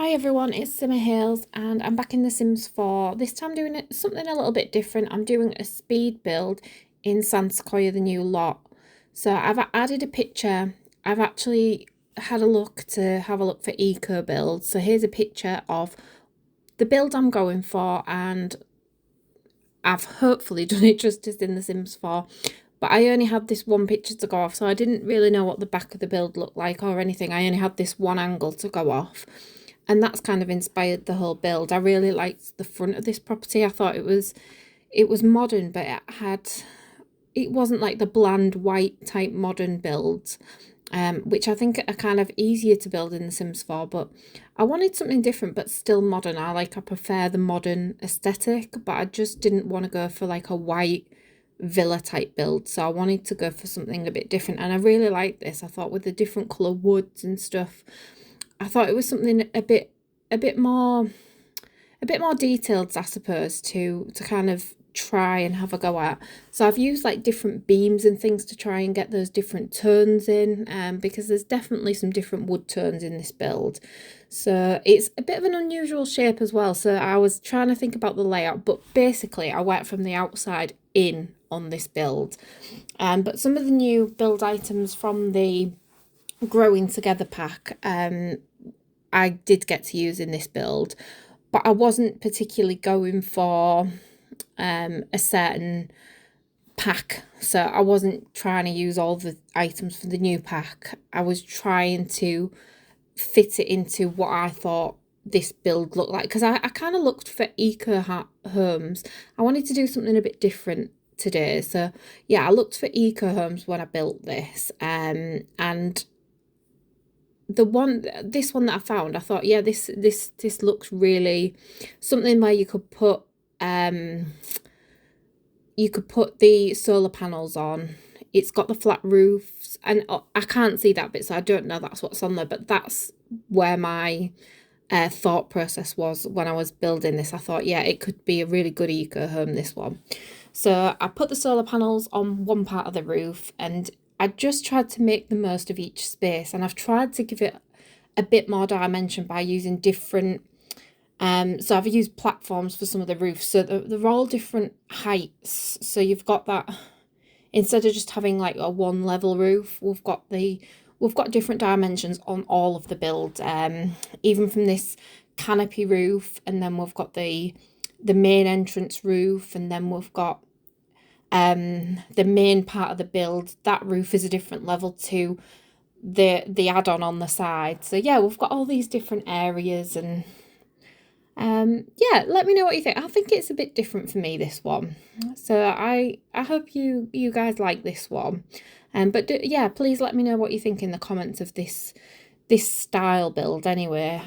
Hi everyone, it's Simmerhayls and I'm back in The Sims 4. This time doing something a little bit different. I'm doing a speed build in Sequoia, the new lot. So I've added a picture. I've actually had a look to have a look for eco builds. So here's a picture of the build I'm going for, and I've hopefully done it justice in The Sims 4. But I only had this one picture to go off, so I didn't really know what the back of the build looked like or anything. I only had this one angle to go off. And that's kind of inspired the whole build. I really liked the front of this property. I thought it was modern, but it wasn't like the bland white type modern builds, which I think are kind of easier to build in The Sims 4. But I wanted something different, but still modern. I prefer the modern aesthetic, but I just didn't want to go for like a white villa type build. So I wanted to go for something a bit different, and I really liked this. I thought with the different colour woods and stuff, I thought it was something a bit more detailed, I suppose, to kind of try and have a go at. So I've used like different beams and things to try and get those different tones in, because there's definitely some different wood tones in this build. So it's a bit of an unusual shape as well. So I was trying to think about the layout, but basically I worked from the outside in on this build. But some of the new build items from the Growing Together pack, I did get to use in this build, but I wasn't particularly going for a certain pack. So I wasn't trying to use all the items for the new pack. I was trying to fit it into what I thought this build looked like, because I kind of looked for eco homes. I wanted to do something a bit different today. So yeah, I looked for eco homes when I built this, and this one that I found, I thought, yeah, this looks really something where you could put the solar panels on. It's got the flat roofs, and I can't see that bit, so I don't know that's what's on there, but that's where my thought process was when I was building this. I thought, yeah, it could be a really good eco home, this one. So I put the solar panels on one part of the roof, and I just tried to make the most of each space, and I've tried to give it a bit more dimension by using different, so I've used platforms for some of the roofs, so they're all different heights. So you've got that, instead of just having like a one level roof, we've got different dimensions on all of the build, even from this canopy roof, and then we've got the main entrance roof, and then we've got the main part of the build. That roof is a different level to the add-on on the side. So yeah, we've got all these different areas, and yeah, let me know what you think. I think it's a bit different for me, this one. So I hope you guys like this one. But yeah, please let me know what you think in the comments of this style build anyway.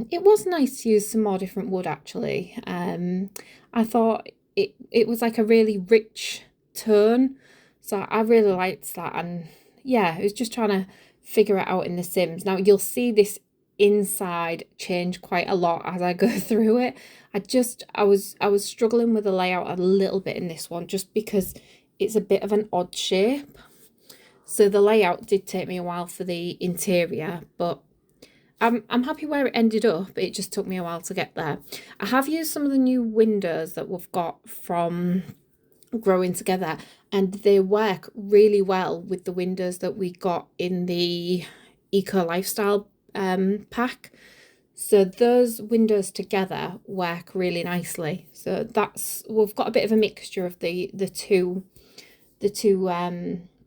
It was nice to use some more different wood, actually. I thought it was like a really rich tone, so I really liked that. And yeah, I was just trying to figure it out in The Sims. Now you'll see this inside change quite a lot as I go through it. I was struggling with the layout a little bit in this one, just because it's a bit of an odd shape. So the layout did take me a while for the interior, but I'm happy where it ended up. It just took me a while to get there. I have used some of the new windows that we've got from Growing Together, and they work really well with the windows that we got in the Eco Lifestyle pack. So those windows together work really nicely. So we've got a bit of a mixture of the two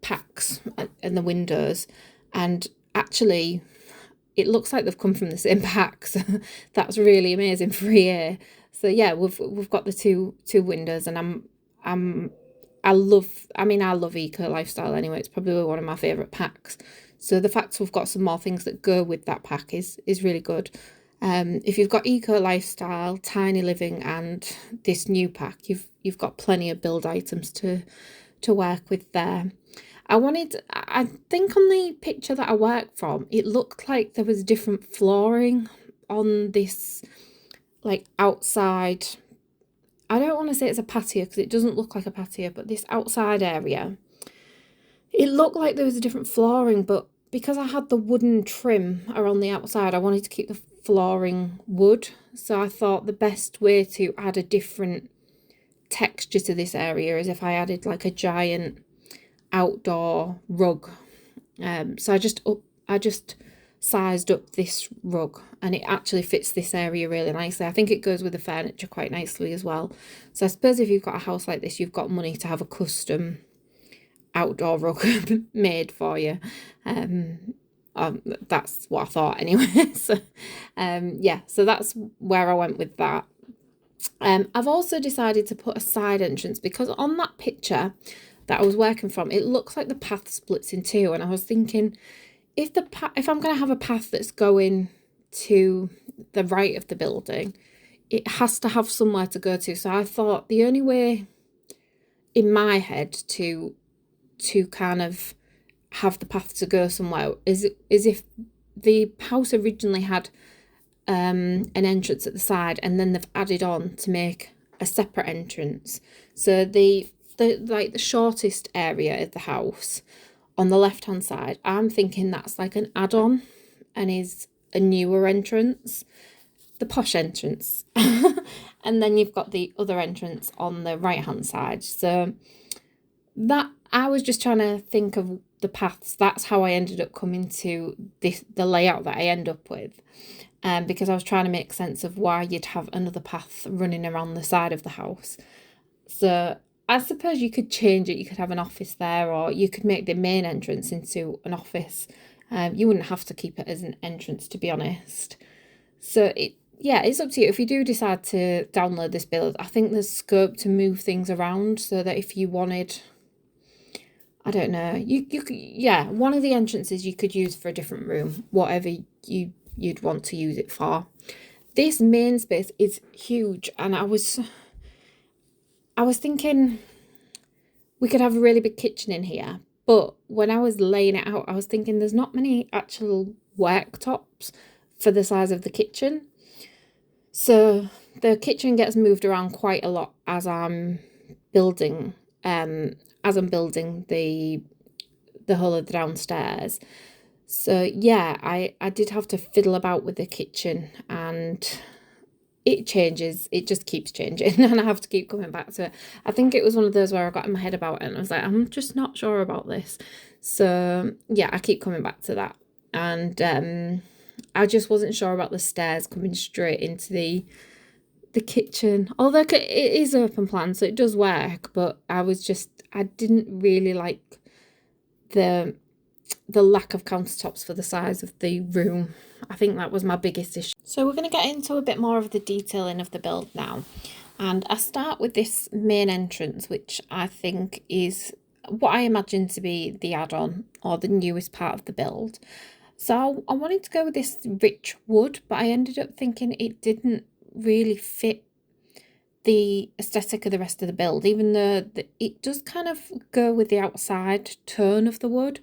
packs and the windows, and actually it looks like they've come from the same pack, so that's really amazing for EA. So yeah, we've got the two windows, and I love Eco Lifestyle anyway. It's probably one of my favourite packs. So the fact we've got some more things that go with that pack is really good. If you've got Eco Lifestyle, Tiny Living, and this new pack, you've got plenty of build items to work with there. I think on the picture that I worked from, it looked like there was different flooring on this, like, outside. I don't want to say it's a patio, because it doesn't look like a patio, but this outside area, it looked like there was a different flooring, but because I had the wooden trim around the outside, I wanted to keep the flooring wood. So I thought the best way to add a different texture to this area is if I added like a giant outdoor rug. So I just sized up this rug, and it actually fits this area really nicely. I think it goes with the furniture quite nicely as well. So I suppose if you've got a house like this, you've got money to have a custom outdoor rug made for you. That's what I thought anyway. So yeah, so that's where I went with that. I've also decided to put a side entrance because on that picture that I was working from, it looks like the path splits in two, and I was thinking if I'm going to have a path that's going to the right of the building, it has to have somewhere to go to. So I thought the only way in my head to kind of have the path to go somewhere is if the house originally had an entrance at the side, and then they've added on to make a separate entrance. So the shortest area of the house on the left hand side, I'm thinking that's like an add-on and is a newer entrance, the posh entrance. And then you've got the other entrance on the right hand side. So that, I was just trying to think of the paths. That's how I ended up coming to the layout that I end up with. Because I was trying to make sense of why you'd have another path running around the side of the house. So I suppose you could change it. You could have an office there, or you could make the main entrance into an office. You wouldn't have to keep it as an entrance, to be honest. So it's up to you. If you do decide to download this build, I think there's scope to move things around so that if you wanted, I don't know, you could, yeah, one of the entrances you could use for a different room, whatever you'd want to use it for. This main space is huge, and I was thinking we could have a really big kitchen in here, but when I was laying it out, I was thinking there's not many actual worktops for the size of the kitchen. So the kitchen gets moved around quite a lot as I'm building the whole of the downstairs. So yeah, I did have to fiddle about with the kitchen, and it changes, it just keeps changing, and I have to keep coming back to it. I think it was one of those where I got in my head about it and I was like, I'm just not sure about this. So yeah, I keep coming back to that. And I just wasn't sure about the stairs coming straight into the kitchen, although it is open plan, so it does work, but I didn't really like the lack of countertops for the size of the room. I think that was my biggest issue. So we're going to get into a bit more of the detailing of the build now. And I start with this main entrance, which I think is what I imagine to be the add-on or the newest part of the build. So I wanted to go with this rich wood, but I ended up thinking it didn't really fit the aesthetic of the rest of the build, even though it does kind of go with the outside tone of the wood.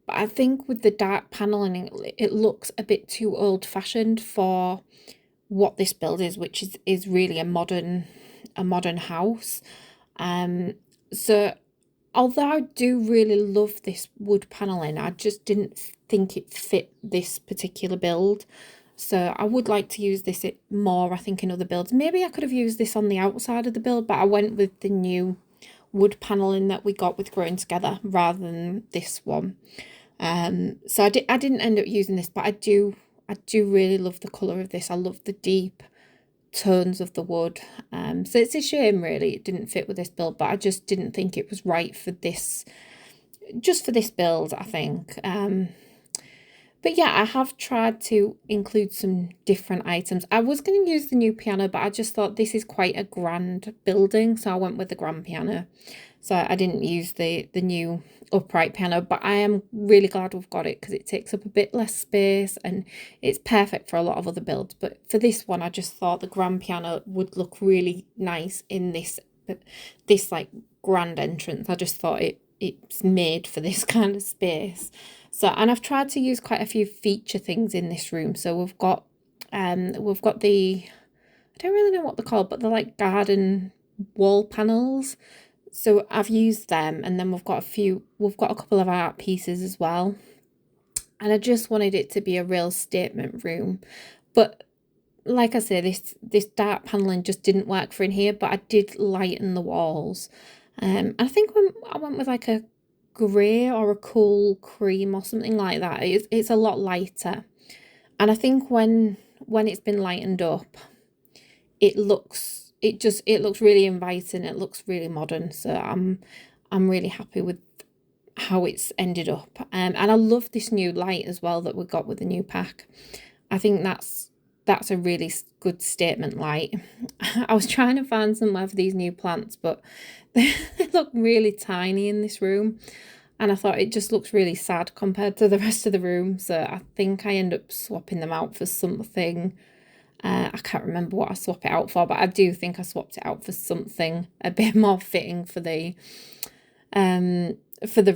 But I think with the dark paneling, it looks a bit too old-fashioned for what this build is, which is really a modern house. So although I do really love this wood paneling, I just didn't think it fit this particular build. So I would like to use this more, I think, in other builds. Maybe I could have used this on the outside of the build, but I went with the new wood paneling that we got with Growing Together rather than this one. So I didn't end up using this, but I do really love the colour of this. I love the deep tones of the wood. So it's a shame really it didn't fit with this build, but I just didn't think it was right for this, just for this build, I think. But yeah, I have tried to include some different items. I was going to use the new piano, but I just thought this is quite a grand building, so I went with the grand piano. So I didn't use the new upright piano, but I am really glad we've got it because it takes up a bit less space and it's perfect for a lot of other builds. But for this one, I just thought the grand piano would look really nice in this like grand entrance. I just thought it's made for this kind of space. So, and I've tried to use quite a few feature things in this room. So we've got the, I don't really know what they're called, but they're like garden wall panels. So I've used them, and then we've got a couple of art pieces as well. and I just wanted it to be a real statement room. But like I say, this dark paneling just didn't work for in here, but I did lighten the walls. I think when I went with like a grey or a cool cream or something like that, it's a lot lighter. And I think when it's been lightened up, it looks really inviting. It looks really modern. So I'm really happy with how it's ended up. And I love this new light as well that we got with the new pack. I think that's a really good statement light. I was trying to find somewhere for these new plants, but they look really tiny in this room. And I thought it just looks really sad compared to the rest of the room. So I think I end up swapping them out for something. I can't remember what I swap it out for, but I do think I swapped it out for something a bit more fitting for the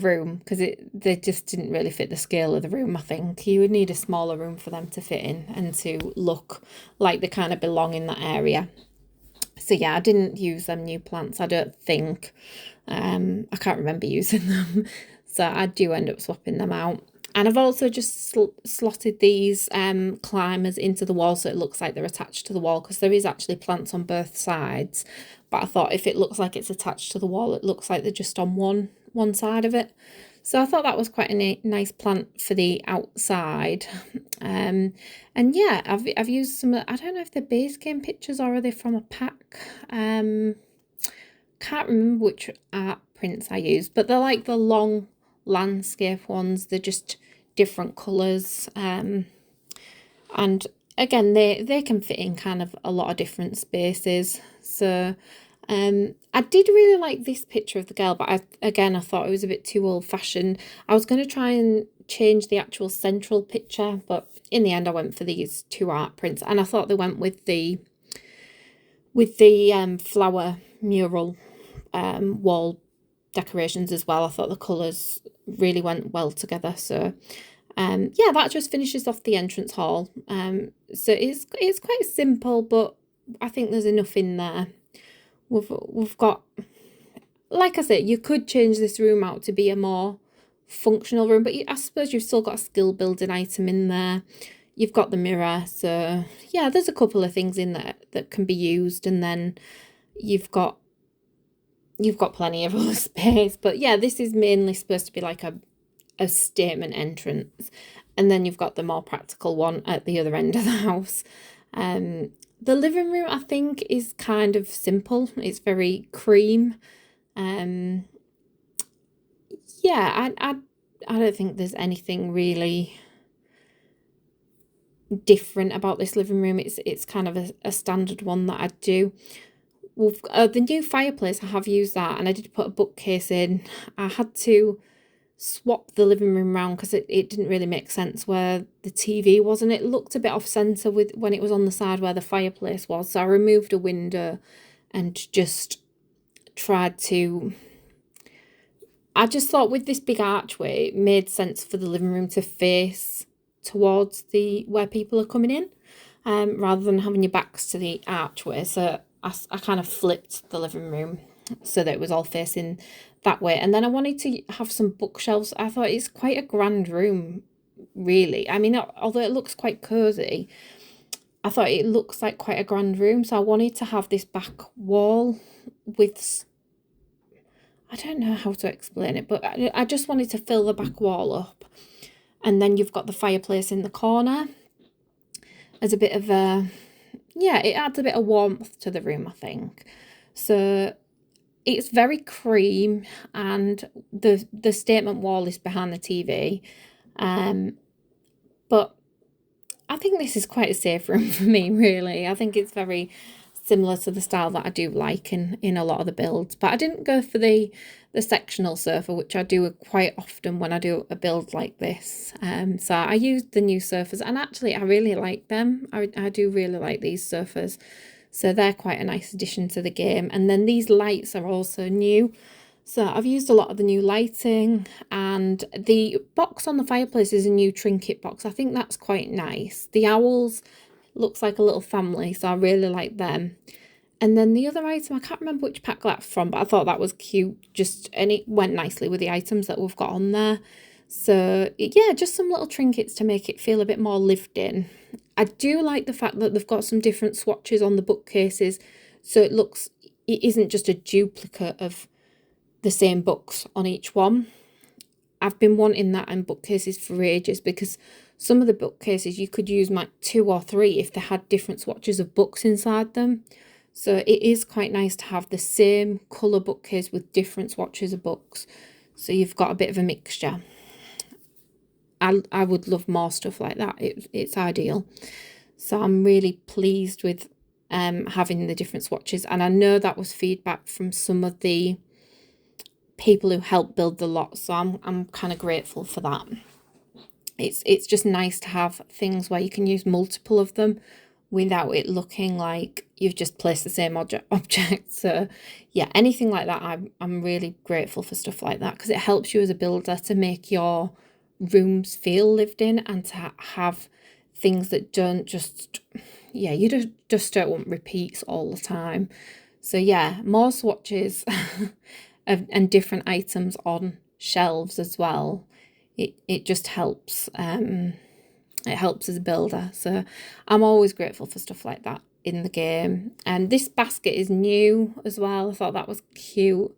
room, because they just didn't really fit the scale of the room. I think you would need a smaller room for them to fit in and to look like they kind of belong in that area. So yeah, I didn't use them new plants, I don't think. I can't remember using them. So I do end up swapping them out. And I've also just slotted these climbers into the wall so it looks like they're attached to the wall, because there is actually plants on both sides. But I thought if it looks like it's attached to the wall, it looks like they're just on one side of it. So I thought that was quite a nice plant for the outside. And yeah, I've used some, I don't know if they're base game pictures or are they from a pack. Can't remember which art prints I used, but they're like the long landscape ones. They're just different colours. And again, they can fit in kind of a lot of different spaces. So I did really like this picture of the girl, but I thought it was a bit too old-fashioned. I was going to try and change the actual central picture, but in the end I went for these two art prints, and I thought they went with the flower mural wall decorations as well. I thought the colours really went well together. So yeah, that just finishes off the entrance hall. So it's quite simple, but I think there's enough in there. We've got, like I said, you could change this room out to be a more functional room, but I suppose you've still got a skill building item in there. You've got the mirror, so yeah, there's a couple of things in there that can be used, and then you've got plenty of other space. But yeah, this is mainly supposed to be like a statement entrance, and then you've got the more practical one at the other end of the house. The living room, I think, is kind of simple. It's very cream. Yeah, I don't think there's anything really different about this living room. It's kind of a standard one that I do. We've the new fireplace, I have used that, and I did put a bookcase in. I had to swap the living room round because it didn't really make sense where the TV was, and it looked a bit off centre with when it was on the side where the fireplace was. So I removed a window and just tried to, I just thought with this big archway it made sense for the living room to face towards where people are coming in, rather than having your backs to the archway. So I kind of flipped the living room so that it was all facing that way. And then I wanted to have some bookshelves. I thought it's quite a grand room, really. I mean, although it looks quite cozy, I thought it looks like quite a grand room. So I wanted to have this back wall with, I don't know how to explain it, but I just wanted to fill the back wall up. And then you've got the fireplace in the corner as a bit of a, yeah, it adds a bit of warmth to the room, I think. So it's very cream, and the statement wall is behind the TV. But I think this is quite a safe room for me, really. I think it's very similar to the style that I do like in a lot of the builds. But I didn't go for the sectional sofa, which I do quite often when I do a build like this. So I used the new sofas, and actually I really like them. I do really like these sofas. So they're quite a nice addition to the game. And then these lights are also new. So I've used a lot of the new lighting, and the box on the fireplace is a new trinket box. I think that's quite nice. The owls looks like a little family, so I really like them. And then the other item, I can't remember which pack that's from, but I thought that was cute. And it went nicely with the items that we've got on there. So yeah, just some little trinkets to make it feel a bit more lived in. I do like the fact that they've got some different swatches on the bookcases, so it isn't just a duplicate of the same books on each one. I've been wanting that in bookcases for ages, because some of the bookcases you could use like 2 or 3 if they had different swatches of books inside them. So it is quite nice to have the same colour bookcase with different swatches of books. So you've got a bit of a mixture. I would love more stuff like that. It's ideal. So I'm really pleased with having the different swatches. And I know that was feedback from some of the people who helped build the lot. So I'm kind of grateful for that. It's just nice to have things where you can use multiple of them without it looking like you've just placed the same object. So yeah, anything like that, I'm really grateful for stuff like that, because it helps you as a builder to make your rooms feel lived in, and to have things that don't just, yeah, you just don't want repeats all the time. So yeah, more swatches and different items on shelves as well. It just helps. It helps as a builder. So I'm always grateful for stuff like that in the game. And this basket is new as well. I thought that was cute.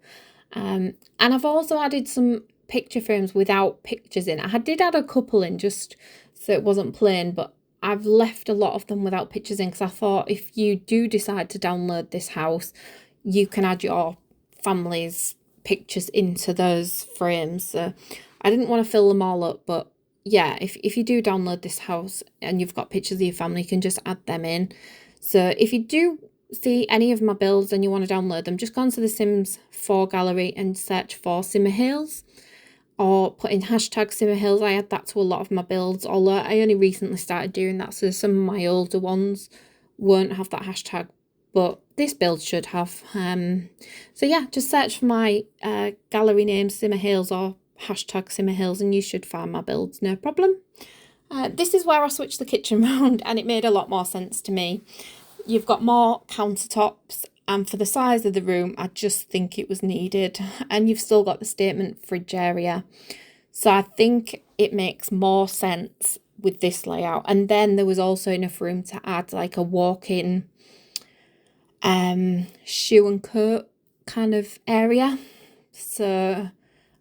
And I've also added some picture frames without pictures in. I did add a couple in just so it wasn't plain, but I've left a lot of them without pictures in, because I thought if you do decide to download this house, you can add your family's pictures into those frames. So I didn't want to fill them all up, but yeah, if you do download this house and you've got pictures of your family, you can just add them in. So if you do see any of my builds and you want to download them, just go onto the Sims 4 gallery and search for Simmerhayls, or put in hashtag Simmerhayls. I add that to a lot of my builds, although I only recently started doing that, so some of my older ones won't have that hashtag, but this build should have. So yeah, just search for my gallery name Simmerhayls or hashtag Simmerhayls and you should find my builds, no problem. This is where I switched the kitchen round, and it made a lot more sense to me. You've got more countertops, and for the size of the room, I just think it was needed. And you've still got the statement fridge area. So I think it makes more sense with this layout. And then there was also enough room to add like a walk-in shoe and coat kind of area. So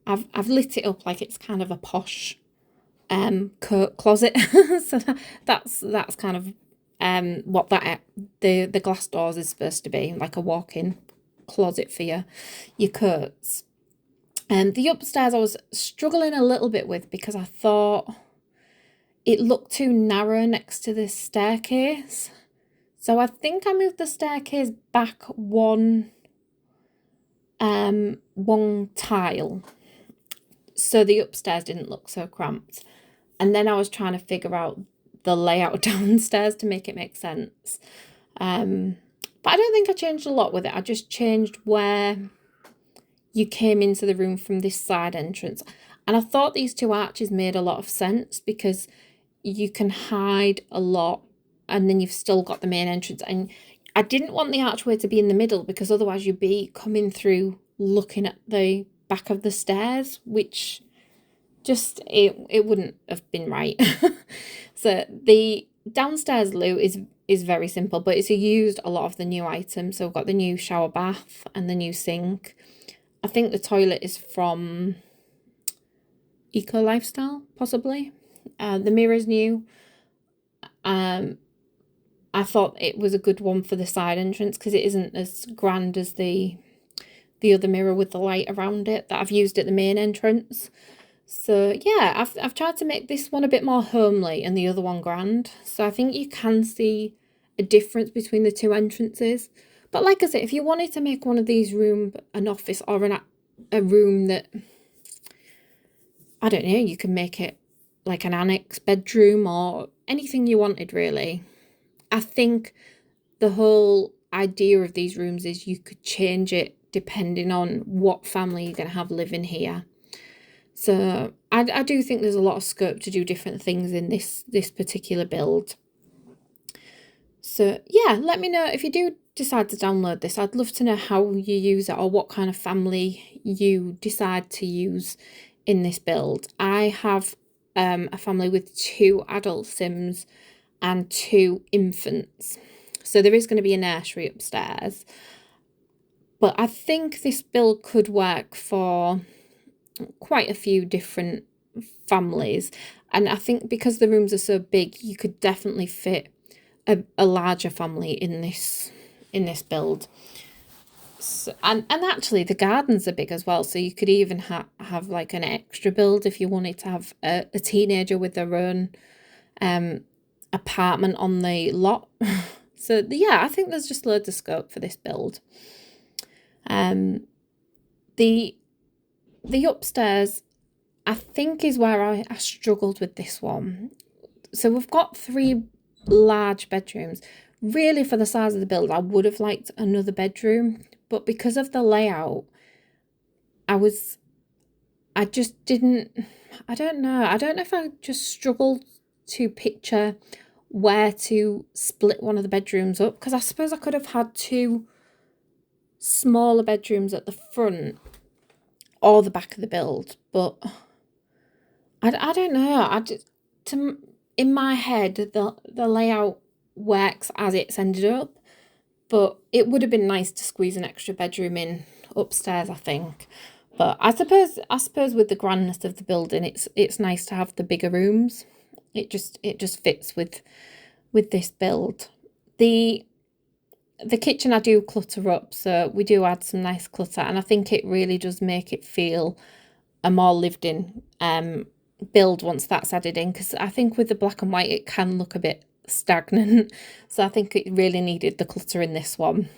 I've lit it up like it's kind of a posh coat closet. So that's kind of what the glass doors is supposed to be, like a walk-in closet for your coats. And the upstairs I was struggling a little bit with, because I thought it looked too narrow next to this staircase. So I think I moved the staircase back one tile, so the upstairs didn't look so cramped. And then I was trying to figure out the layout downstairs to make it make sense. But I don't think I changed a lot with it. I just changed where you came into the room from this side entrance. And I thought these 2 arches made a lot of sense, because you can hide a lot and then you've still got the main entrance. And I didn't want the archway to be in the middle, because otherwise you'd be coming through looking at the back of the stairs, which just it wouldn't have been right. So the downstairs loo is very simple, but it's used a lot of the new items. So we've got the new shower bath and the new sink. I think the toilet is from Eco Lifestyle, possibly. The mirror's new. I thought it was a good one for the side entrance, because it isn't as grand as the other mirror with the light around it that I've used at the main entrance. So yeah, I've tried to make this one a bit more homely and the other one grand. So I think you can see a difference between the 2 entrances. But like I said, if you wanted to make one of these rooms an office, or a room that, I don't know, you can make it like an annex bedroom or anything you wanted really. I think the whole idea of these rooms is you could change it depending on what family you're going to have living here. So I do think there's a lot of scope to do different things in this particular build. So yeah, let me know if you do decide to download this. I'd love to know how you use it, or what kind of family you decide to use in this build. I have a family with 2 adult Sims and 2 infants. So there is going to be a nursery upstairs. But I think this build could work for quite a few different families. And I think because the rooms are so big, you could definitely fit a larger family in this build. So, and actually the gardens are big as well, so you could even have like an extra build if you wanted to have a teenager with their own apartment on the lot. So yeah, I think there's just loads of scope for this build. The upstairs, I think, is where I struggled with this one. So we've got 3 large bedrooms. Really, for the size of the build, I would have liked another bedroom, but because of the layout, I just didn't, I don't know if I just struggled to picture where to split one of the bedrooms up, because I suppose I could have had 2 smaller bedrooms at the front or the back of the build, but I don't know. In my head, the layout works as it's ended up, but it would have been nice to squeeze an extra bedroom in upstairs, I think. But I suppose with the grandness of the building, it's nice to have the bigger rooms. It just fits with this build. The kitchen I do clutter up, so we do add some nice clutter, and I think it really does make it feel a more lived in build once that's added in, because I think with the black and white it can look a bit stagnant, so I think it really needed the clutter in this one.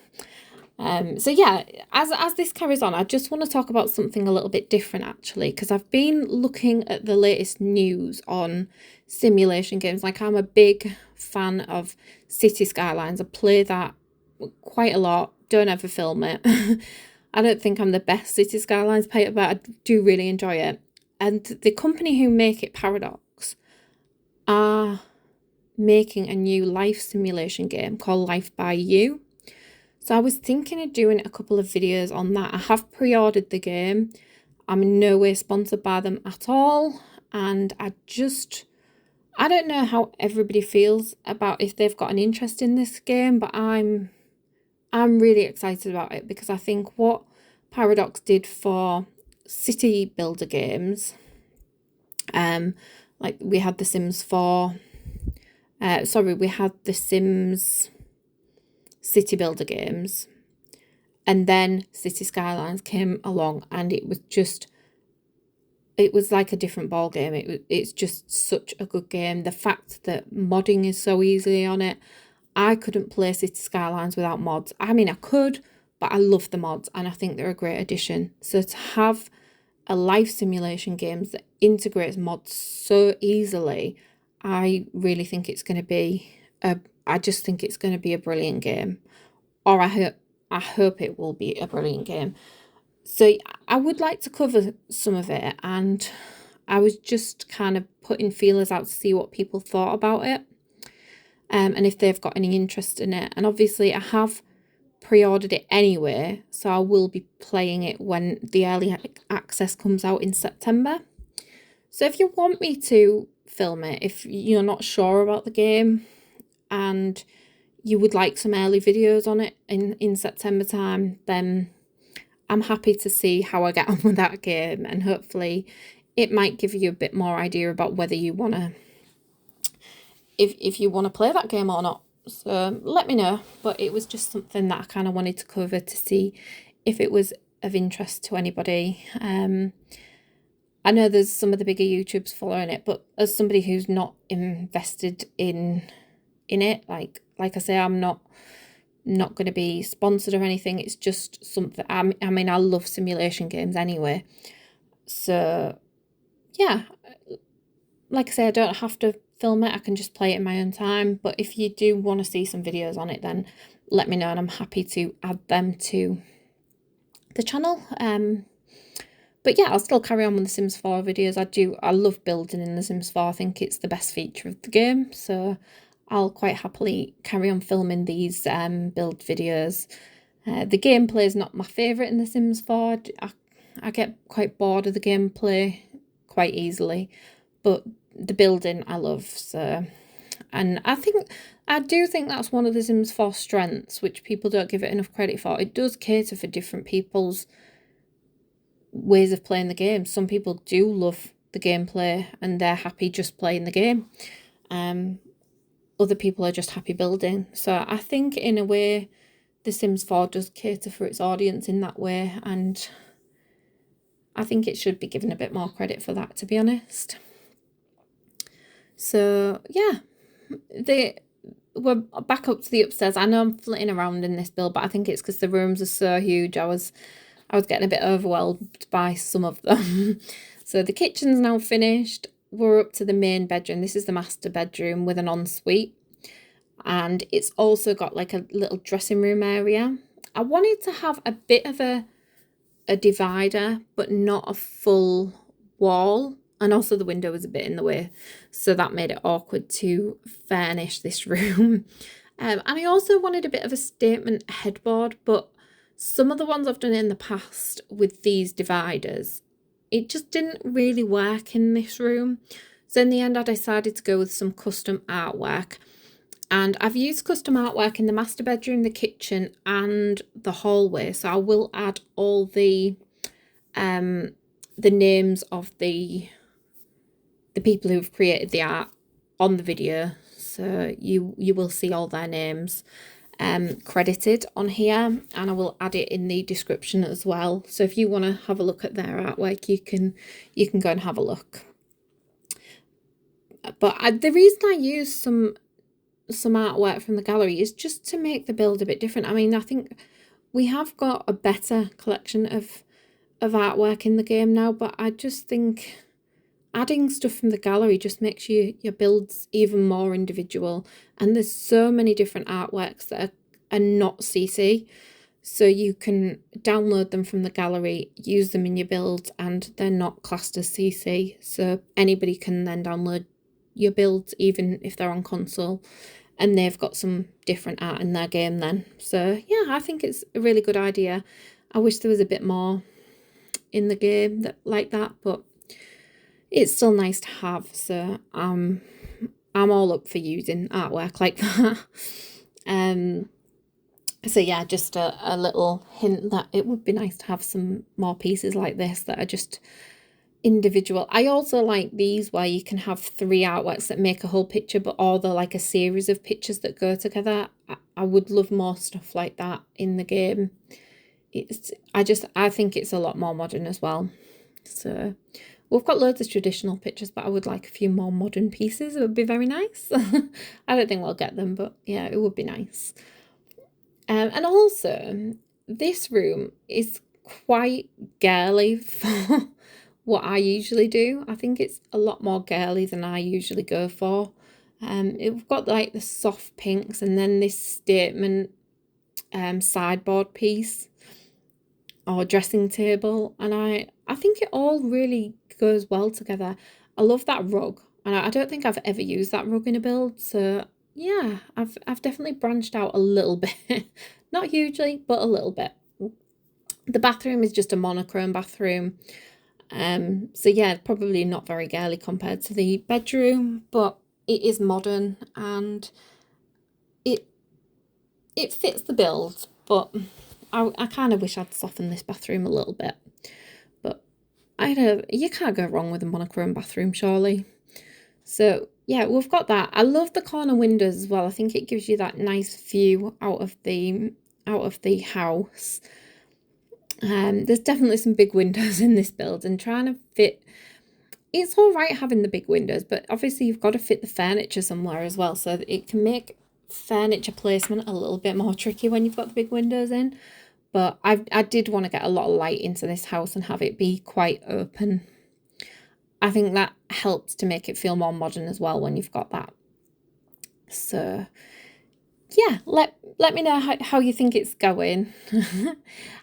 So yeah, as this carries on, I just want to talk about something a little bit different actually, because I've been looking at the latest news on simulation games. Like, I'm a big fan of City Skylines. I play that quite a lot, don't ever film it. I don't think I'm the best City Skylines player, but I do really enjoy it. And the company who make it, Paradox, are making a new life simulation game called Life by You. So I was thinking of doing a couple of videos on that. I have pre-ordered the game. I'm in no way sponsored by them at all. And I don't know how everybody feels about if they've got an interest in this game, but I'm really excited about it, because I think what Paradox did for city builder games, like we had the Sims 4, we had the Sims city builder games, and then City Skylines came along, and it was like a different ball game. It's just such a good game. The fact that modding is so easily on it, I couldn't play City Skylines without mods. I mean, I could, but I love the mods, and I think they're a great addition. So to have a life simulation game that integrates mods so easily, I really think it's going to be I just think it's going to be a brilliant game, or I hope it will be a brilliant game. So I would like to cover some of it, and I was just kind of putting feelers out to see what people thought about it, and if they've got any interest in it. And obviously I have pre-ordered it anyway, so I will be playing it when the early access comes out in September. So if you want me to film it, if you're not sure about the game and you would like some early videos on it in September time, then I'm happy to see how I get on with that game, and hopefully it might give you a bit more idea about whether you want to, if you want to play that game or not. So let me know. But it was just something that I kind of wanted to cover to see if it was of interest to anybody. I know there's some of the bigger YouTubers following it, but as somebody who's not invested in it, like I say, I'm not going to be sponsored or anything. It's just something, I mean, I love simulation games anyway. So yeah, like I say, I don't have to film it. I can just play it in my own time. But if you do want to see some videos on it, then let me know, and I'm happy to add them to the channel. But yeah, I'll still carry on with the Sims 4 videos. I love building in the Sims 4. I think it's the best feature of the game. So I'll quite happily carry on filming these build videos. The gameplay is not my favourite in the Sims 4. I get quite bored of the gameplay quite easily. But the building I love, so... And I do think that's one of the Sims 4 strengths, which people don't give it enough credit for. It does cater for different people's ways of playing the game. Some people do love the gameplay and they're happy just playing the game. Other people are just happy building. So I think in a way The Sims 4 does cater for its audience in that way, and I think it should be given a bit more credit for that, to be honest. So yeah, we're back up to the upstairs. I know I'm flitting around in this build, but I think it's because the rooms are so huge. I was getting a bit overwhelmed by some of them. So the kitchen's now finished. We're up to the main bedroom. This is the master bedroom with an ensuite. And it's also got like a little dressing room area. I wanted to have a bit of a divider, but not a full wall. And also the window was a bit in the way, so that made it awkward to furnish this room. And I also wanted a bit of a statement headboard, but some of the ones I've done in the past with these dividers, it just didn't really work in this room. So in the end, I decided to go with some custom artwork. And I've used custom artwork in the master bedroom, the kitchen, and the hallway. So I will add all the names of the people who've created the art on the video, so you will see all their names credited on here, and I will add it in the description as well. So if you want to have a look at their artwork, you can go and have a look. But the reason I use some artwork from the gallery is just to make the build a bit different. I mean, I think we have got a better collection of artwork in the game now, but I just think adding stuff from the gallery just makes your builds even more individual. And there's so many different artworks that are not CC, so you can download them from the gallery, use them in your build, and they're not classed as CC, so anybody can then download your builds even if they're on console, and they've got some different art in their game then. So yeah, I think it's a really good idea. I wish there was a bit more in the game like that, but it's still nice to have. So I'm all up for using artwork like that. So yeah, just a little hint that it would be nice to have some more pieces like this that are just individual. I also like these where you can have 3 artworks that make a whole picture, but all they're like a series of pictures that go together. I would love more stuff like that in the game. I think it's a lot more modern as well. So we've got loads of traditional pictures, but I would like a few more modern pieces. It would be very nice. I don't think we'll get them, but yeah, it would be nice. And also, this room is quite girly for what I usually do. I think it's a lot more girly than I usually go for. We've got like the soft pinks and then this statement sideboard piece or dressing table, and I think it all really goes well together. I love that rug, and I don't think I've ever used that rug in a build, so yeah, I've definitely branched out a little bit. Not hugely, but a little bit. The bathroom is just a monochrome bathroom. So yeah, probably not very girly compared to the bedroom, but it is modern and it fits the build, but I kind of wish I'd softened this bathroom a little bit. But you can't go wrong with a monochrome bathroom, surely. So yeah, we've got that. I love the corner windows as well. I think it gives you that nice view out of the house. There's definitely some big windows in this build, and trying to fit, it's all right having the big windows, but obviously you've got to fit the furniture somewhere as well, so that it can make furniture placement a little bit more tricky when you've got the big windows in. But I did want to get a lot of light into this house and have it be quite open. I think that helps to make it feel more modern as well when you've got that. So yeah, let me know how you think it's going.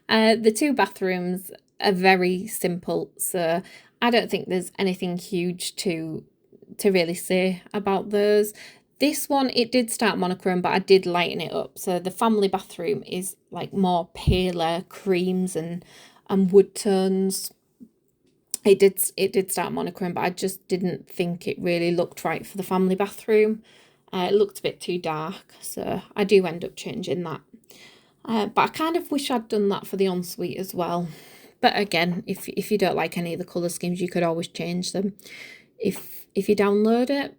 The 2 bathrooms are very simple, so I don't think there's anything huge to really say about those. This one, it did start monochrome, but I did lighten it up. So the family bathroom is like more paler creams and wood tones. it did start monochrome, but I just didn't think it really looked right for the family bathroom. It looked a bit too dark, so I do end up changing that. But I kind of wish I'd done that for the ensuite as well. But again, if you don't like any of the colour schemes, you could always change them if you download it.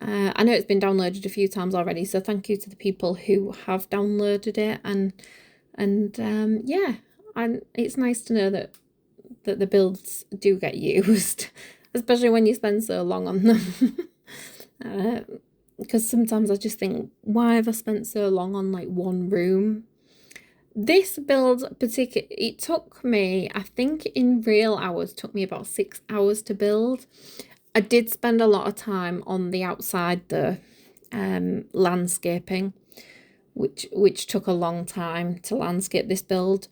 I know it's been downloaded a few times already, so thank you to the people who have downloaded it, and yeah, and it's nice to know that the builds do get used, especially when you spend so long on them. Because sometimes I just think, why have I spent so long on like one room? This build it took me, I think in real hours, took me about 6 hours to build. I did spend a lot of time on the outside, the landscaping, which took a long time to landscape this build.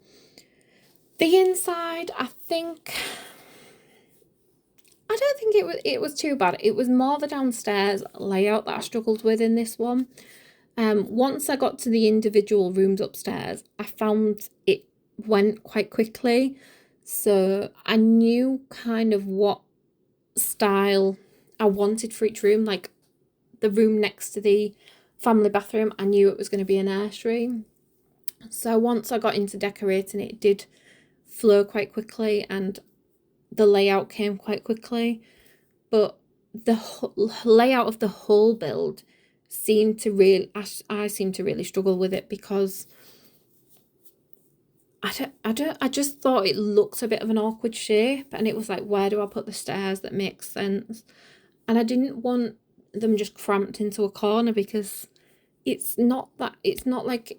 The inside, I don't think it was too bad. It was more the downstairs layout that I struggled with in this one. Once I got to the individual rooms upstairs, I found it went quite quickly. So I knew kind of what style I wanted for each room. Like the room next to the family bathroom, I knew it was going to be a nursery. So once I got into decorating it did flow quite quickly and the layout came quite quickly. But the layout of the whole build seemed to really, I seem to really struggle with it because I just thought it looked a bit of an awkward shape, and it was like, where do I put the stairs that makes sense? And I didn't want them just cramped into a corner because it's not like,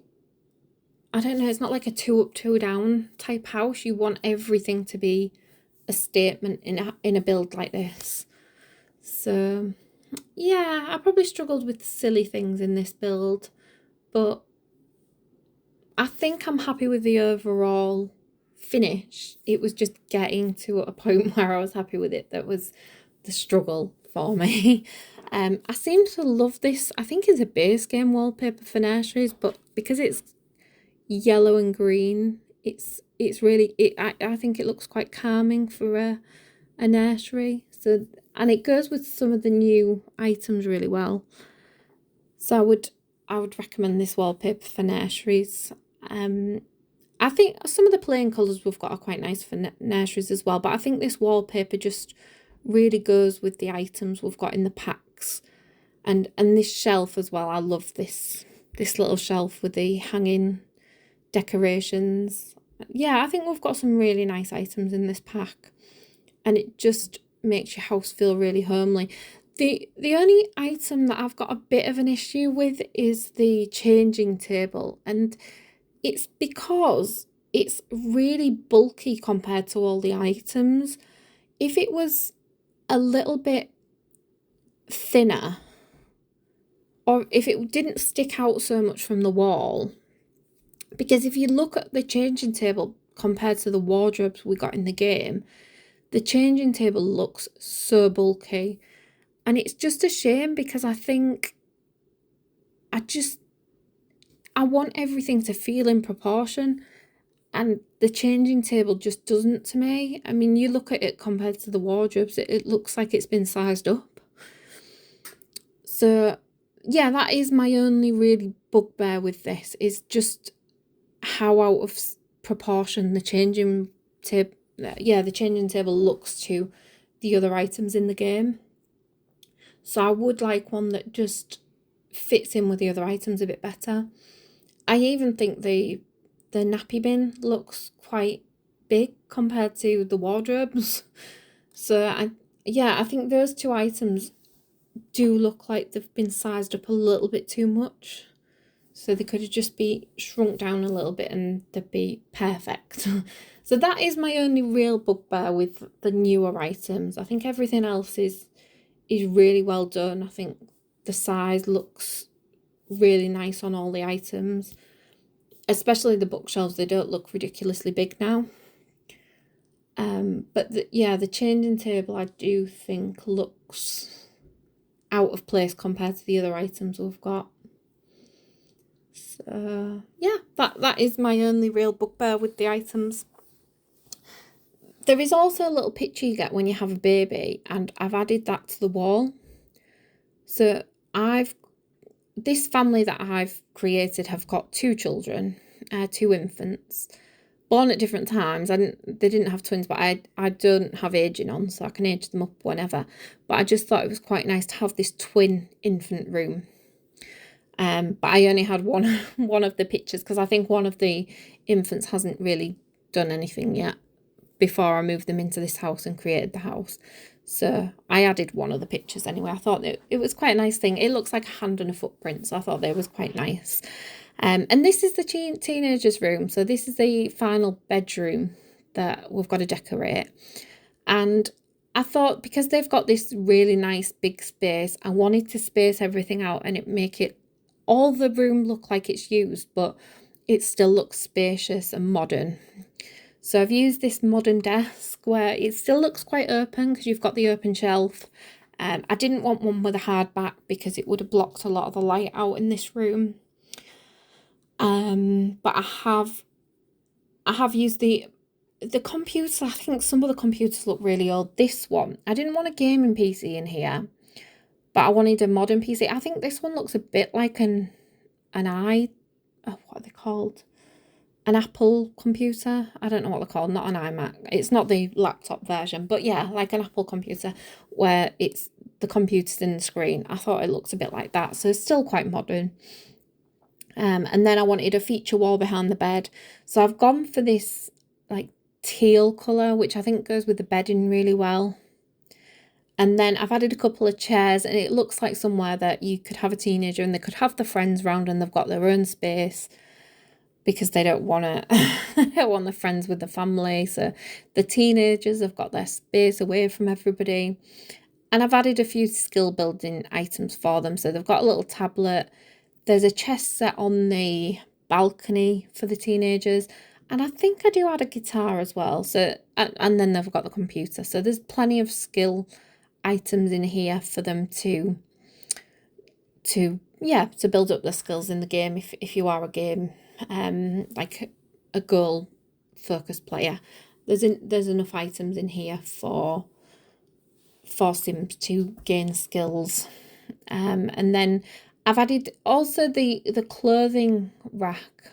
I don't know, it's not like a 2 up 2 down type house. You want everything to be a statement in a build like this. So yeah, I probably struggled with silly things in this build, but I think I'm happy with the overall finish. It was just getting to a point where I was happy with it that was the struggle for me. I seem to love this. I think it's a base game wallpaper for nurseries, but because it's yellow and green, it's really I think it looks quite calming for a nursery. So, and it goes with some of the new items really well. So I would recommend this wallpaper for nurseries. I think some of the plain colours we've got are quite nice for nurseries as well, but I think this wallpaper just really goes with the items we've got in the packs. And this shelf as well. I love this little shelf with the hanging decorations. Yeah, I think we've got some really nice items in this pack, and it just makes your house feel really homely. The only item that I've got a bit of an issue with is the changing table, and it's because it's really bulky compared to all the items. If it was a little bit thinner, or if it didn't stick out so much from the wall, because if you look at the changing table compared to the wardrobes we got in the game, the changing table looks so bulky, and it's just a shame because I think I want everything to feel in proportion, and the changing table just doesn't to me. I mean, you look at it compared to the wardrobes, it looks like it's been sized up. So yeah, that is my only really bugbear with this, is just how out of proportion the changing table looks to the other items in the game. So I would like one that just fits in with the other items a bit better. I even think the nappy bin looks quite big compared to the wardrobes. So I think those two items do look like they've been sized up a little bit too much. So they could have just be shrunk down a little bit and they'd be perfect. So that is my only real bugbear with the newer items. I think everything else is really well done. I think the size looks really nice on all the items, especially the bookshelves. They don't look ridiculously big now. But the changing table I do think looks out of place compared to the other items we've got. So yeah, that is my only real bugbear with the items. There is also a little picture you get when you have a baby, and I've added that to the wall. So I've this family that I've created have got two children, two infants, born at different times. They didn't have twins, but I don't have aging on, so I can age them up whenever. But I just thought it was quite nice to have this twin infant room. But I only had one of the pictures because I think one of the infants hasn't really done anything yet before I moved them into this house and created the house. So I added one of the pictures anyway. I thought it was quite a nice thing. It looks like a hand and a footprint, so I thought that was quite nice. And this is the teenagers' room. So this is the final bedroom that we've got to decorate. And I thought because they've got this really nice big space, I wanted to space everything out and make it all the room look like it's used, but it still looks spacious and modern. So I've used this modern desk where it still looks quite open because you've got the open shelf. I didn't want one with a hard back because it would have blocked a lot of the light out in this room. But I have used the computer. I think some of the computers look really old. This one, I didn't want a gaming PC in here, but I wanted a modern PC. I think this one looks a bit like what are they called? An Apple computer. I don't know what they're called. Not an iMac. It's not the laptop version, but yeah, like an Apple computer where it's the computer's in the screen. I thought it looks a bit like that, so it's still quite modern. And then I wanted a feature wall behind the bed, so I've gone for this like teal colour, which I think goes with the bedding really well. And then I've added a couple of chairs, and it looks like somewhere that you could have a teenager and they could have the friends round and they've got their own space because they don't want they don't want the friends with the family. So the teenagers have got their space away from everybody. And I've added a few skill building items for them. So they've got a little tablet. There's a chess set on the balcony for the teenagers. And I think I do add a guitar as well. So and then they've got the computer. So there's plenty of skill items in here for them to build up their skills in the game if you are a game like a goal focused player. There's enough items in here for Sims to gain skills. And then I've added also the clothing rack.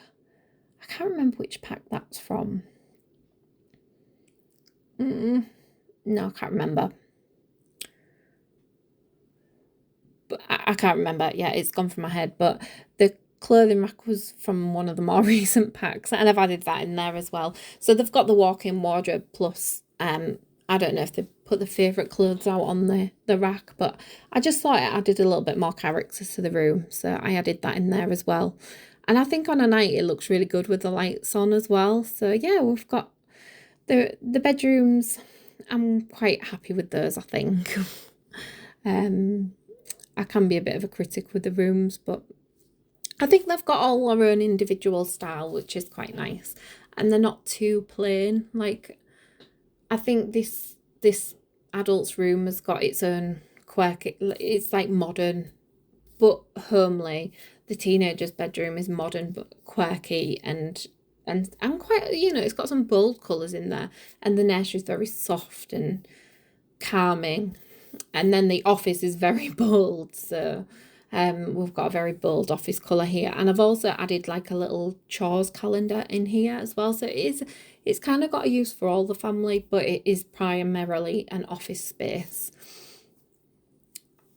I can't remember which pack that's from. No, I can't remember. But I can't remember. Yeah, it's gone from my head. But the clothing rack was from one of the more recent packs, and I've added that in there as well. So they've got the walk-in wardrobe plus I don't know if they put the favourite clothes out on the rack, but I just thought it added a little bit more character to the room, so I added that in there as well. And I think on a night it looks really good with the lights on as well. So yeah, we've got the bedrooms. I'm quite happy with those, I think. I can be a bit of a critic with the rooms, but I think they've got all their own individual style, which is quite nice. And they're not too plain. Like, I think this adult's room has got its own quirk. It's like modern, but homely. The teenager's bedroom is modern, but quirky and quite, it's got some bold colours in there. And the nursery's very soft and calming. And then the office is very bold, so we've got a very bold office colour here. And I've also added like a little chores calendar in here as well, so it's kind of got a use for all the family, but it is primarily an office space.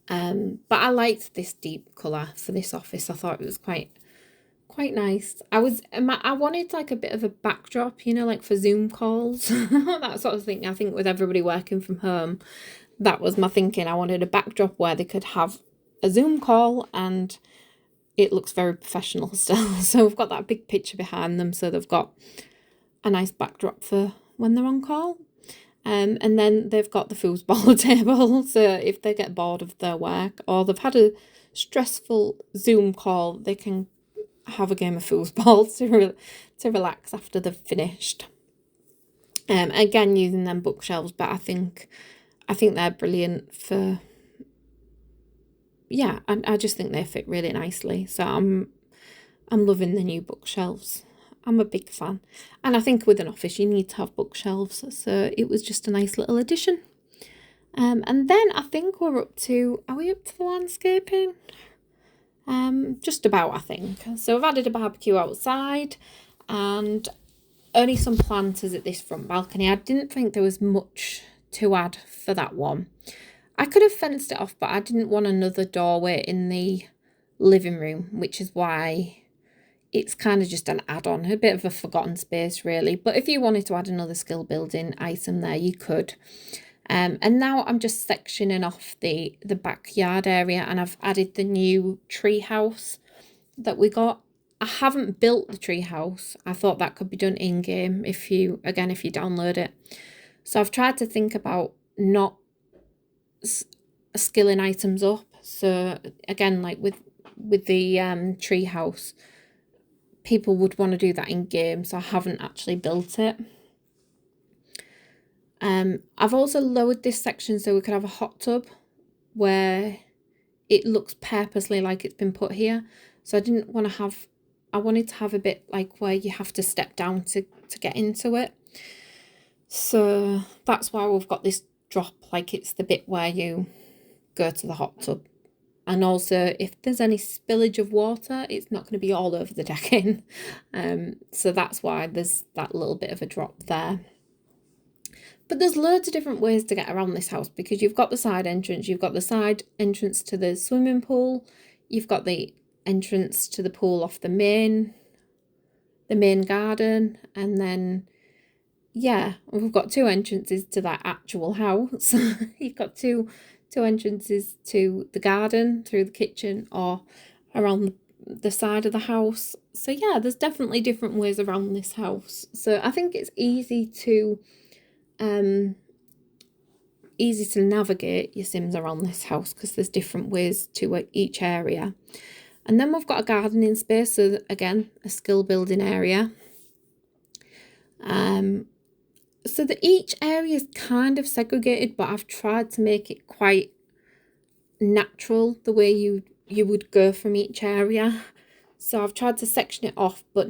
But I liked this deep colour for this office. I thought it was quite nice. I wanted like a bit of a backdrop, like for Zoom calls, that sort of thing. I think with everybody working from home, that was my thinking. I wanted a backdrop where they could have a Zoom call and it looks very professional still. So we've got that big picture behind them, so they've got a nice backdrop for when they're on call. And then they've got the foosball table, so if they get bored of their work or they've had a stressful Zoom call, they can have a game of foosball to relax after they've finished. Again, using them bookshelves, but I think they're brilliant for, yeah, I just think they fit really nicely. So I'm loving the new bookshelves. I'm a big fan. And I think with an office you need to have bookshelves, so it was just a nice little addition. And then I think we're up to, are we up to the landscaping? Just about, I think. So I've added a barbecue outside and only some planters at this front balcony. I didn't think there was much to add for that one. I could have fenced it off, but I didn't want another doorway in the living room, which is why it's kind of just an add-on, a bit of a forgotten space really. But if you wanted to add another skill building item there, you could. And now I'm just sectioning off the backyard area, and I've added the new tree house that we got. I haven't built the tree house. I thought that could be done in-game if you download it. So I've tried to think about not skilling items up. So again, like with the tree house, people would want to do that in-game, so I haven't actually built it. I've also lowered this section so we could have a hot tub where it looks purposely like it's been put here. So I wanted to have a bit like where you have to step down to get into it. So that's why we've got this drop, like it's the bit where you go to the hot tub. And also, if there's any spillage of water, it's not going to be all over the decking. So that's why there's that little bit of a drop there. But there's loads of different ways to get around this house, because you've got the side entrance, you've got the side entrance to the swimming pool, you've got the entrance to the pool off the main garden, and then, yeah, we've got two entrances to that actual house. You've got two entrances to the garden through the kitchen or around the side of the house. So yeah, there's definitely different ways around this house. So I think it's easy to navigate your Sims around this house, because there's different ways to each area. And then we've got a gardening space, so again, a skill building area. So that each area is kind of segregated, but I've tried to make it quite natural, the way you would go from each area. So I've tried to section it off, but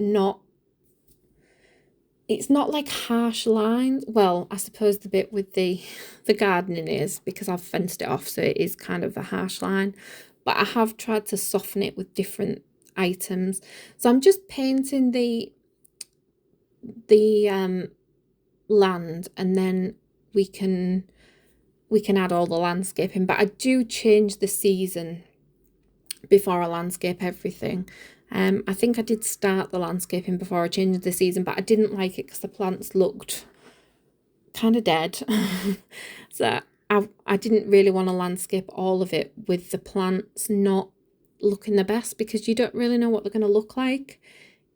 it's not like harsh lines. Well, I suppose the bit with the gardening is, because I've fenced it off, so it is kind of a harsh line. But I have tried to soften it with different items. So I'm just painting the land, and then we can add all the landscaping. But I do change the season before I landscape everything. I think I did start the landscaping before I changed the season, but I didn't like it because the plants looked kind of dead. So I didn't really want to landscape all of it with the plants not looking the best, because you don't really know what they're going to look like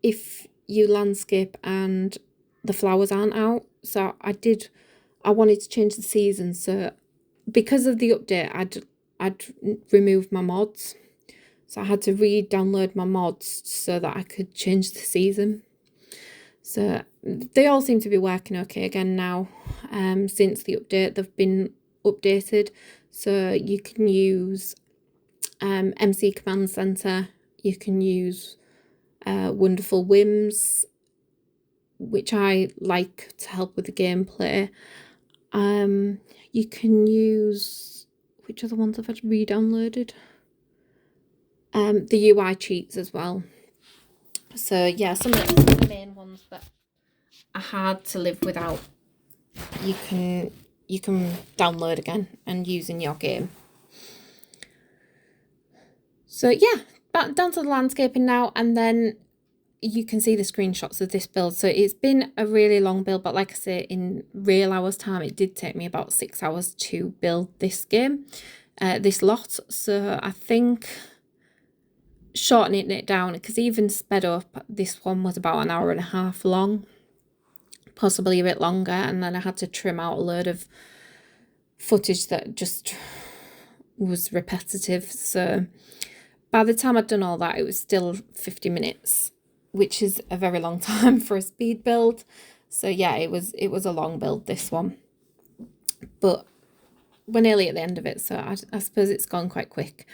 if you landscape and the flowers aren't out. So I wanted to change the season. So because of the update, I'd removed my mods. So I had to re-download my mods so that I could change the season. So they all seem to be working okay again now. Since the update, they've been updated. So you can use MC Command Center. You can use Wonderful Whims, which I like to help with the gameplay. You can use, which other ones have I re-downloaded? The UI cheats as well. So yeah, some of the main ones that are hard to live without, you can download again and use in your game. So yeah, back down to the landscaping now, and then you can see the screenshots of this build. So it's been a really long build, but like I say, in real hours time, it did take me about 6 hours to build this game, this lot. So I think shortening it down, because even sped up, this one was about an hour and a half long, possibly a bit longer, and then I had to trim out a load of footage that just was repetitive. So by the time I'd done all that, it was still 50 minutes, which is a very long time for a speed build. So yeah, it was a long build, this one, but we're nearly at the end of it, so I suppose it's gone quite quick.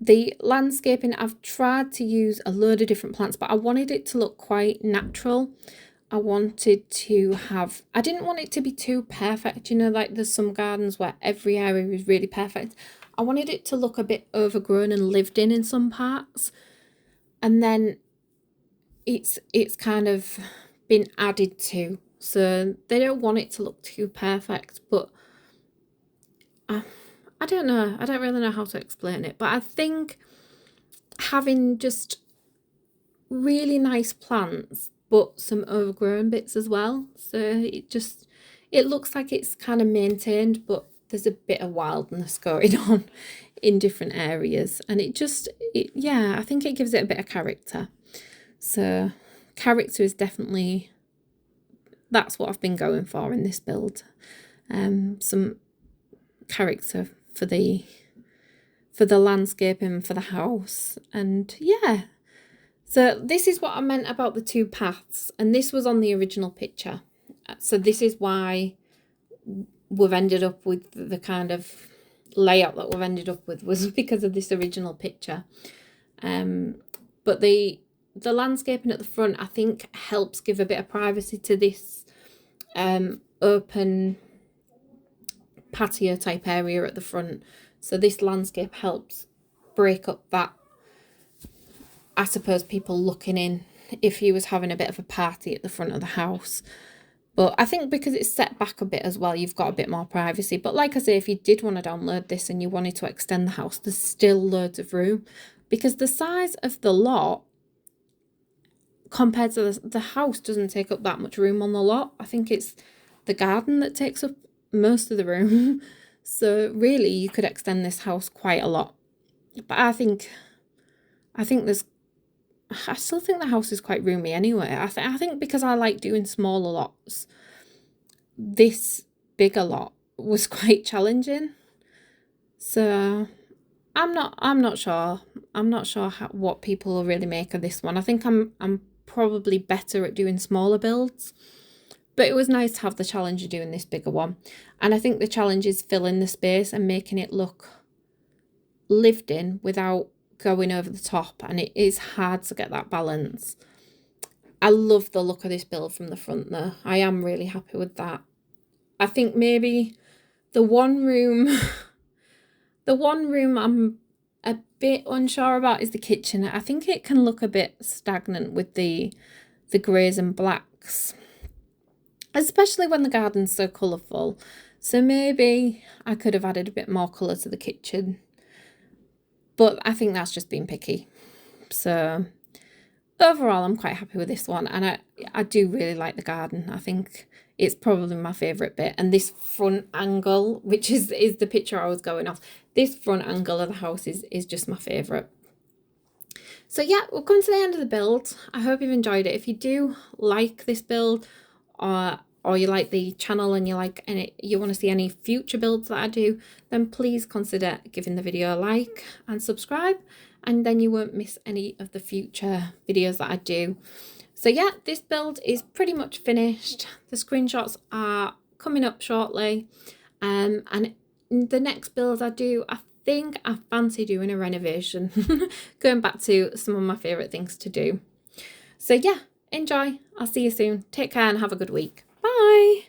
The landscaping, I've tried to use a load of different plants, but I wanted it to look quite natural. I wanted to have, I didn't want it to be too perfect, you know, like there's some gardens where every area is really perfect. I wanted it to look a bit overgrown and lived in some parts. And then it's kind of been added to. So they don't want it to look too perfect, but I don't know. I don't really know how to explain it, but I think having just really nice plants, but some overgrown bits as well. So it looks like it's kind of maintained, but there's a bit of wildness going on in different areas. And yeah, I think it gives it a bit of character. So character is definitely, that's what I've been going for in this build. Some character for the landscaping for the house. And yeah, so this is what I meant about the two paths, and this was on the original picture. So this is why we've ended up with the kind of layout that we've ended up with, was because of this original picture. But the landscaping at the front, I think, helps give a bit of privacy to this open patio type area at the front. So this landscape helps break up that, I suppose, people looking in if you was having a bit of a party at the front of the house. But I think because it's set back a bit as well, you've got a bit more privacy. But like I say, if you did want to download this and you wanted to extend the house, there's still loads of room, because the size of the lot compared to the house doesn't take up that much room on the lot. I think it's the garden that takes up most of the room. So really you could extend this house quite a lot. But I still think the house is quite roomy anyway. I think because I like doing smaller lots, this bigger lot was quite challenging. So I'm not sure. I'm not sure what people will really make of this one. I think I'm probably better at doing smaller builds. But it was nice to have the challenge of doing this bigger one. And I think the challenge is filling the space and making it look lived in without going over the top. And it is hard to get that balance. I love the look of this build from the front though. I am really happy with that. I think maybe the one room I'm a bit unsure about is the kitchen. I think it can look a bit stagnant with the greys and blacks, especially when the garden's so colourful. So maybe I could have added a bit more colour to the kitchen. But I think that's just being picky. So overall, I'm quite happy with this one. And I do really like the garden. I think it's probably my favourite bit. And this front angle, which is the picture I was going off, this front angle of the house is just my favourite. So yeah, we'll come to the end of the build. I hope you've enjoyed it. If you do like this build, or you like the channel and you want to see any future builds that I do, then please consider giving the video a like and subscribe, and then you won't miss any of the future videos that I do. So yeah, this build is pretty much finished. The screenshots are coming up shortly, and the next build I do, I think I fancy doing a renovation, going back to some of my favourite things to do. So yeah, enjoy. I'll see you soon. Take care and have a good week. Bye.